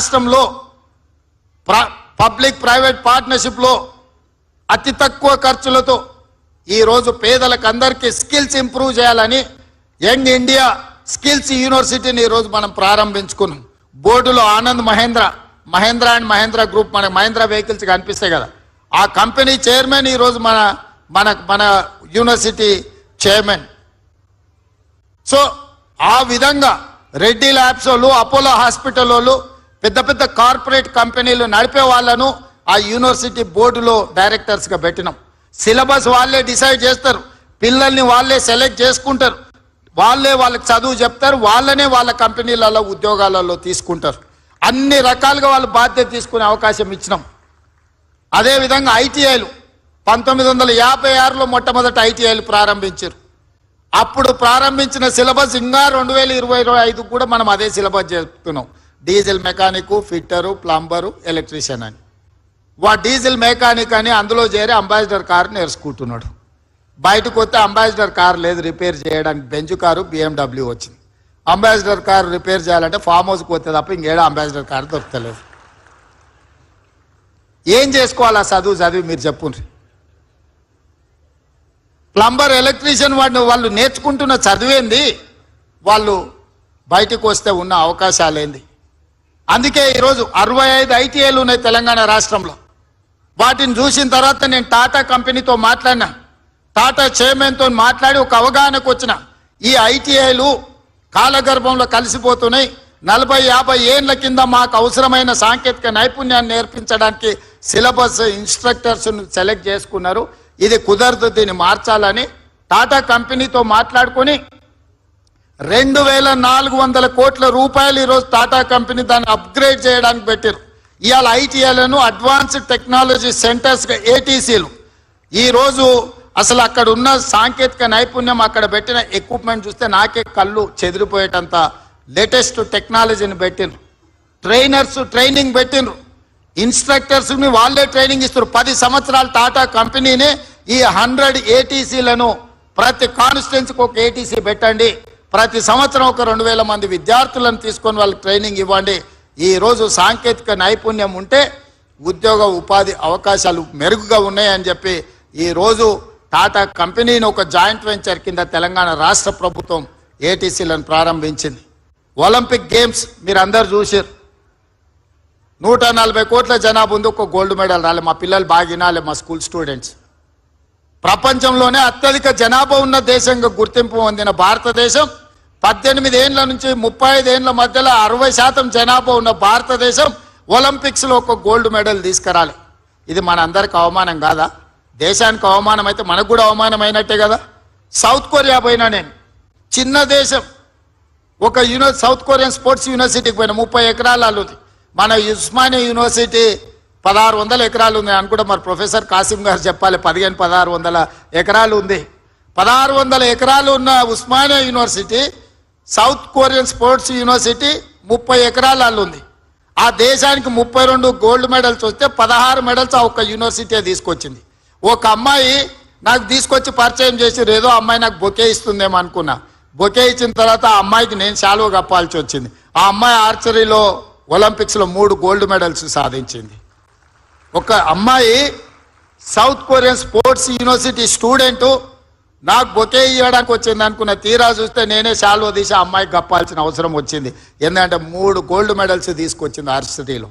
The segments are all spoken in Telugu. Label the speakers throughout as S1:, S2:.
S1: రాష్ట్రంలో పబ్లిక్ ప్రైవేట్ పార్ట్నర్షిప్లో అతి తక్కువ ఖర్చులతో ఈరోజు పేదలకు అందరికీ స్కిల్స్ ఇంప్రూవ్ చేయాలని యంగ్ ఇండియా స్కిల్స్ యూనివర్సిటీని ఈరోజు మనం ప్రారంభించుకున్నాం. బోర్డులో ఆనంద్ మహేంద్ర అండ్ మహేంద్ర గ్రూప్, మనకు మహేంద్ర వెహికల్స్ కనిపిస్తాయి కదా, ఆ కంపెనీ చైర్మన్ ఈరోజు మన యూనివర్సిటీ చైర్మన్. సో ఆ విధంగా రెడ్డి ల్యాబ్స్ వాళ్ళు, అపోలో హాస్పిటల్ వాళ్ళు, పెద్ద పెద్ద కార్పొరేట్ కంపెనీలు నడిపే వాళ్ళను ఆ యూనివర్సిటీ బోర్డులో డైరెక్టర్స్గా పెట్టినాం. సిలబస్ వాళ్ళే డిసైడ్ చేస్తారు, పిల్లల్ని వాళ్ళే సెలెక్ట్ చేసుకుంటారు, వాళ్ళకి చదువు చెప్తారు, వాళ్ళనే వాళ్ళ కంపెనీలలో ఉద్యోగాలలో తీసుకుంటారు. అన్ని రకాలుగా వాళ్ళు బాధ్యత తీసుకునే అవకాశం ఇచ్చినాం. అదేవిధంగా ఐటీఐలు 1956లో మొట్టమొదటి ఐటీఐలు ప్రారంభించారు. అప్పుడు ప్రారంభించిన సిలబస్ ఇంకా 2025 కూడా మనం అదే సిలబస్ చెప్తున్నాం. Diesel mechanic, fitter, plumber, electrician అని. డీజిల్ మెకానిక్ అని అందులో చేరి అంబాసిడర్ కారు నేర్చుకుంటున్నాడు. బయటకు వస్తే అంబాసిడర్ కారు లేదు రిపేర్ చేయడానికి, బెంజ్ కారు BMW వచ్చింది. అంబాసిడర్ కారు రిపేర్ చేయాలంటే ఫామ్ హౌస్కి వస్తే తప్ప ఇంకేడా అంబాసిడర్ కారు దొరుకుతలేదు. ఏం చేసుకోవాలా చదివి మీరు చెప్పుండ్రి. ప్లంబర్, ఎలక్ట్రీషియన్ వాళ్ళు నేర్చుకుంటున్న చదివేంది, వాళ్ళు బయటకు వస్తే ఉన్న అవకాశాలేంది. అందుకే ఈరోజు 65 ఐటీఐలు ఉన్నాయి తెలంగాణ రాష్ట్రంలో. వాటిని చూసిన తర్వాత నేను టాటా కంపెనీతో మాట్లాడినా, టాటా చైర్మన్తో మాట్లాడి ఒక అవగాహనకు వచ్చిన. ఈ ఐటీఐలు కాలగర్భంలో కలిసిపోతున్నాయి. 40-50 ఏళ్ల కింద మాకు అవసరమైన సాంకేతిక నైపుణ్యాన్ని నేర్పించడానికి సిలబస్ ఇన్స్ట్రక్టర్స్ను సెలెక్ట్ చేసుకున్నారు. ఇది కుదరదు, దీన్ని మార్చాలని టాటా కంపెనీతో మాట్లాడుకొని 2400 కోట్ల రూపాయలు ఈరోజు టాటా కంపెనీ దాన్ని అప్గ్రేడ్ చేయడానికి పెట్టారు. ఇవాళ ఐటీఐలను అడ్వాన్స్డ్ టెక్నాలజీ సెంటర్స్గా ATCలు. ఈరోజు అసలు అక్కడ ఉన్న సాంకేతిక నైపుణ్యం, అక్కడ పెట్టిన ఎక్విప్మెంట్ చూస్తే నాకే కళ్ళు చెదిరిపోయేటంత లేటెస్ట్ టెక్నాలజీని పెట్టిండ్రు. ట్రైనర్స్ ట్రైనింగ్ పెట్టిండ్రు, ఇన్స్ట్రక్టర్స్ని వాళ్ళే ట్రైనింగ్ ఇస్తారు. 10 సంవత్సరాలు టాటా కంపెనీనే ఈ 100 ATCలను ప్రతి కాన్స్టిట్యున్సీకి ఒక ATC పెట్టండి, ప్రతి సంవత్సరం ఒక 2000 మంది విద్యార్థులను తీసుకొని వాళ్ళకి ట్రైనింగ్ ఇవ్వండి. ఈరోజు సాంకేతిక నైపుణ్యం ఉంటే ఉద్యోగ ఉపాధి అవకాశాలు మెరుగుగా ఉన్నాయని చెప్పి ఈరోజు టాటా కంపెనీని ఒక జాయింట్ వెంచర్ కింద తెలంగాణ రాష్ట్ర ప్రభుత్వం ATCలను ప్రారంభించింది. ఒలింపిక్ గేమ్స్ మీరు అందరు చూసారు. 140 కోట్ల జనాభా ఉంది, ఒక గోల్డ్ మెడల్ రాలే. మా పిల్లలు బాగా వినాలి, మా స్కూల్ స్టూడెంట్స్. ప్రపంచంలోనే అత్యధిక జనాభా ఉన్న దేశంగా గుర్తింపు పొందిన భారతదేశం 18 ఏళ్ల నుంచి 35 ఏళ్ల మధ్యలో 60% జనాభా ఉన్న భారతదేశం ఒలింపిక్స్లో ఒక గోల్డ్ మెడల్ తీసుకురాలి. ఇది మన అందరికి అవమానం కాదా? దేశానికి అవమానం అయితే మనకు కూడా అవమానం అయినట్టే కదా. సౌత్ కొరియా పోయినా నేను, చిన్న దేశం, ఒక సౌత్ కొరియన్ స్పోర్ట్స్ యూనివర్సిటీకి పోయినా, 30 ఎకరాలు ఉంది. మన ఉస్మానియా యూనివర్సిటీ 1600 ఎకరాలు ఉంది అనుకుంటా. మరి ప్రొఫెసర్ కాసిం గారు చెప్పాలి, 1600 ఎకరాలు ఉంది. 1600 ఎకరాలు ఉన్న Osmania university, south Korean sports university 30 ఎకరాలు ఉంది. ఆ దేశానికి 32 గోల్డ్ మెడల్స్ వస్తే 16 మెడల్స్ ఆ ఒక్క యూనివర్సిటీ తీసుకొచ్చింది. ఒక అమ్మాయి నాకు తీసుకొచ్చి పరిచయం చేసి, ఏదో అమ్మాయి నాకు బొకే ఇస్తుందేమో అనుకున్నా. బొకే ఇచ్చిన తర్వాత ఆ అమ్మాయికి నేను శాలువ కప్పాల్సి వచ్చింది. ఆ అమ్మాయి ఆర్చరీలో ఒలింపిక్స్లో 3 గోల్డ్ మెడల్స్ సాధించింది. ఒక అమ్మాయి south Korean sports university student నాకు బొకే ఇవ్వడానికి వచ్చింది అనుకున్న, తీరా చూస్తే నేనే శాలువ తీసి ఆ అమ్మాయికి కప్పాల్సిన అవసరం వచ్చింది. ఎందుకంటే 3 గోల్డ్ మెడల్స్ తీసుకొచ్చింది ఆర్చరీలో.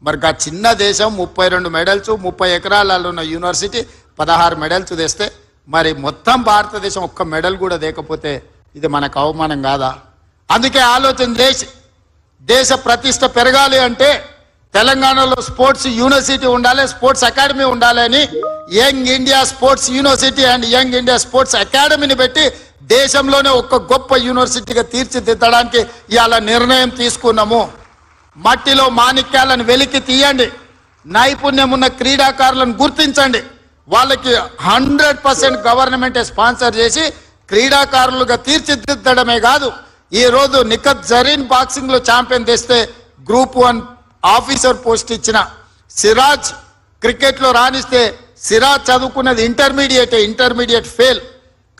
S1: మరి ఆ చిన్న దేశం 32 మెడల్స్, 30 ఎకరాలలో ఉన్న యూనివర్సిటీ 16 మెడల్స్ తెస్తే, మరి మొత్తం భారతదేశం ఒక్క మెడల్ కూడా దేకపోతే ఇది మనకు అవమానం కాదా? అందుకే ఆలోచన చేసి దేశ ప్రతిష్ట పెరగాలి అంటే తెలంగాణలో స్పోర్ట్స్ యూనివర్సిటీ ఉండాలి, స్పోర్ట్స్ అకాడమీ ఉండాలి అని Young India sports university and Young India sports అకాడమీని పెట్టి దేశంలోనే ఒక గొప్ప యూనివర్సిటీగా తీర్చిదిద్దడానికి ఇవాళ నిర్ణయం తీసుకున్నాము. మట్టిలో మాణిక్యాలను వెలికి తీయండి, నైపుణ్యం ఉన్న క్రీడాకారులను గుర్తించండి, వాళ్ళకి 100% గవర్నమెంటే స్పాన్సర్ చేసి క్రీడాకారులుగా తీర్చిదిద్దడమే కాదు, ఈ రోజు నిఖత్ జరీన్ బాక్సింగ్ లో ఛాంపియన్ తెస్తే గ్రూప్ 1 ఆఫీసర్ పోస్ట్ ఇచ్చిన సిరాజ్ క్రికెట్ లో రాణిస్తే, సిరాజ్ చదువుకున్నది ఇంటర్మీడియట్ ఫెయిల్,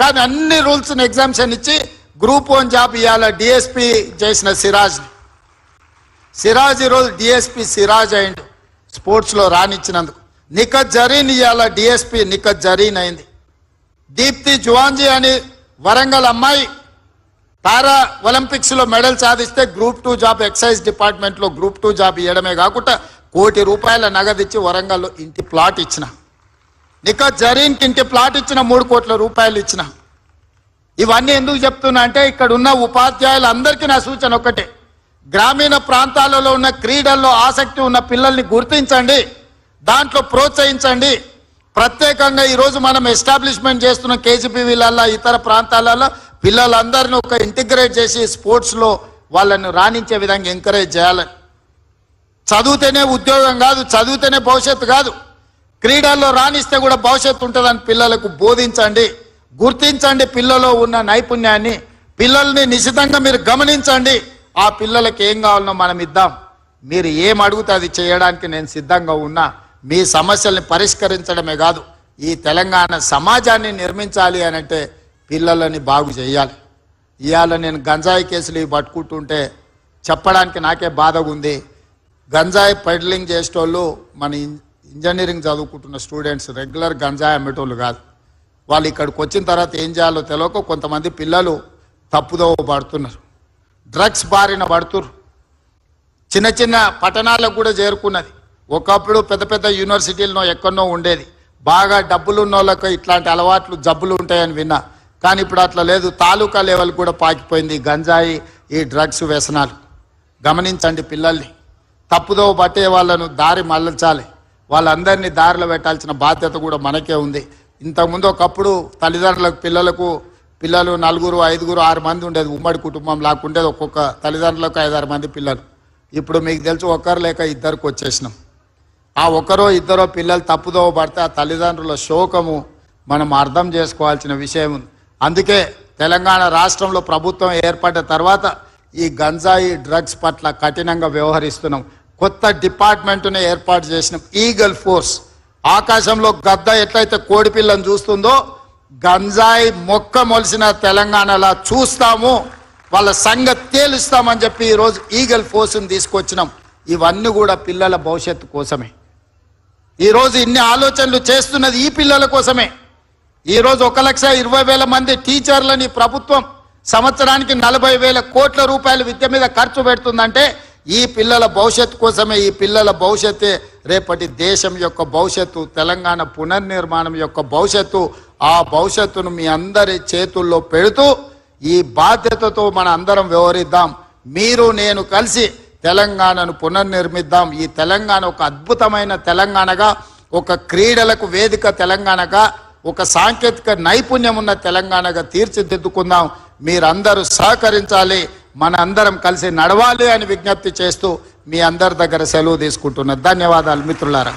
S1: కానీ అన్ని రూల్స్ ఎగ్జామ్షన్ ఇచ్చి గ్రూప్ 1 జాబ్ ఇవ్వాల DSP చేసిన సిరాజ్. సిరాజ్ ఈరోజు డిఎస్పి సిరాజ్ అయిండు స్పోర్ట్స్లో రానిచ్చినందుకు. నిఖత్ జరీన్ ఇవాళ డిఎస్పి నిఖత్ జరీన్ అయింది. దీప్తి జువాంజీ అని వరంగల్ అమ్మాయి పారా ఒలింపిక్స్లో మెడల్ సాధిస్తే గ్రూప్ 2 జాబ్ ఎక్సైజ్ డిపార్ట్మెంట్లో గ్రూప్ 2 జాబ్ ఇవ్వడమే కాకుండా ₹1 కోటి నగదు ఇచ్చి వరంగల్లో ఇంటి ప్లాట్ ఇచ్చిన. నిఖత్ జరీన్కి ఇంటి ప్లాట్ ఇచ్చిన, ₹3 కోట్ల ఇచ్చిన. ఇవన్నీ ఎందుకు చెప్తున్నా అంటే ఇక్కడ ఉన్న ఉపాధ్యాయులందరికీ నా సూచన ఒకటే, గ్రామీణ ప్రాంతాలలో ఉన్న క్రీడల్లో ఆసక్తి ఉన్న పిల్లల్ని గుర్తించండి, దాంట్లో ప్రోత్సహించండి. ప్రత్యేకంగా ఈరోజు మనం ఎస్టాబ్లిష్మెంట్ చేస్తున్న కేజీపీవీలల్లో ఇతర ప్రాంతాలలో పిల్లలందరినీ ఒక ఇంటిగ్రేట్ చేసి స్పోర్ట్స్లో వాళ్ళని రాణించే విధంగా ఎంకరేజ్ చేయాలని. చదివితేనే ఉద్యోగం కాదు, చదివితేనే భవిష్యత్తు కాదు, క్రీడల్లో రాణిస్తే కూడా భవిష్యత్తు ఉంటుందని పిల్లలకు బోధించండి. గుర్తించండి పిల్లలో ఉన్న నైపుణ్యాన్ని, పిల్లల్ని నిశితంగా మీరు గమనించండి. ఆ పిల్లలకి ఏం కావాలనో మనం ఇద్దాం. మీరు ఏం అడిగితే అది చేయడానికి నేను సిద్ధంగా ఉన్నా. మీ సమస్యల్ని పరిష్కరించడమే కాదు, ఈ తెలంగాణ సమాజాన్ని నిర్మించాలి అని అంటే పిల్లలని బాగు చేయాలి. ఇవాళ నేను గంజాయి కేసులు ఇవి పట్టుకుంటుంటే చెప్పడానికి నాకే బాధగా ఉంది. గంజాయి పెడ్లింగ్ చేసేటోళ్ళు మన ఇంజనీరింగ్ చదువుకుంటున్న స్టూడెంట్స్, రెగ్యులర్ గంజాయి అమ్మేటోళ్ళు కాదు. వాళ్ళు ఇక్కడికి వచ్చిన తర్వాత ఏం చేయాలో తెలియక కొంతమంది పిల్లలు తప్పుదోవ పడుతున్నారు, డ్రగ్స్ బారిన పడుతున్నారు. చిన్న చిన్న పట్టణాలకు కూడా చేరుకున్నది. ఒకప్పుడు పెద్ద పెద్ద యూనివర్సిటీల్లో ఎక్కడో ఉండేది, బాగా డబ్బులు ఉన్న వాళ్ళకి ఇట్లాంటి అలవాట్లు జబ్బులు ఉంటాయని విన్నా. కానీ ఇప్పుడు అట్లా లేదు, తాలూకా లెవెల్ కూడా పాకిపోయింది గంజాయి, ఈ డ్రగ్స్ వ్యసనాలు. గమనించండి పిల్లల్ని, తప్పుదోవ పట్టే వాళ్ళను దారి మళ్ళించాలి, వాళ్ళందరినీ దారిలో పెట్టాల్సిన బాధ్యత కూడా మనకే ఉంది. ఇంతకుముందు ఒకప్పుడు తల్లిదండ్రులకు పిల్లలు 4, 5, 6 మంది ఉండేది, ఉమ్మడి కుటుంబం లాక్కుండేది. ఒక్కొక్క తల్లిదండ్రులకు 5-6 మంది పిల్లలు. ఇప్పుడు మీకు తెలుసు ఒకరు లేక ఇద్దరికి వచ్చేసినాం. ఆ ఒకరో ఇద్దరో పిల్లలు తప్పుదోవ పడితే ఆ తల్లిదండ్రుల శోకము మనం అర్థం చేసుకోవాల్సిన విషయం ఉంది. అందుకే తెలంగాణ రాష్ట్రంలో ప్రభుత్వం ఏర్పడ్డ తర్వాత ఈ గంజాయి డ్రగ్స్ పట్ల కఠినంగా వ్యవహరిస్తున్నాం. కొత్త డిపార్ట్మెంట్ని ఏర్పాటు చేసినాం, ఈగల్ ఫోర్స్. ఆకాశంలో గద్ద ఎట్లయితే కోడి పిల్లని చూస్తుందో గంజాయి మొక్క మొలిసిన తెలంగాణలా చూస్తాము, వాళ్ళ సంగతి తేలుస్తామని చెప్పి ఈరోజు ఈగల్ ఫోర్స్ని తీసుకొచ్చినాం. ఇవన్నీ కూడా పిల్లల భవిష్యత్తు కోసమే. ఈరోజు ఇన్ని ఆలోచనలు చేస్తున్నది ఈ పిల్లల కోసమే. ఈరోజు 1,20,000 మంది టీచర్లని ప్రభుత్వం సంవత్సరానికి ₹40,000 కోట్ల విద్య మీద ఖర్చు పెడుతుందంటే ఈ పిల్లల భవిష్యత్తు కోసమే. ఈ పిల్లల భవిష్యత్తే రేపటి దేశం యొక్క భవిష్యత్తు, తెలంగాణ పునర్నిర్మాణం యొక్క భవిష్యత్తు. ఆ భవిష్యత్తును మీ అందరి చేతుల్లో పెడుతూ ఈ బాధ్యతతో మన అందరం వ్యవహరిద్దాం. మీరు నేను కలిసి తెలంగాణను పునర్నిర్మిద్దాం. ఈ తెలంగాణ ఒక అద్భుతమైన తెలంగాణగా, ఒక క్రీడలకు వేదిక తెలంగాణగా, ఒక సాంకేతిక నైపుణ్యం ఉన్న తెలంగాణగా తీర్చిదిద్దుకుందాం. మీరందరూ సహకరించాలి, మన అందరం కలిసి నడవాలి అని విజ్ఞప్తి చేస్తూ మీ అందరి దగ్గర సెలవు తీసుకుంటున్నా. ధన్యవాదాలు మిత్రులారా.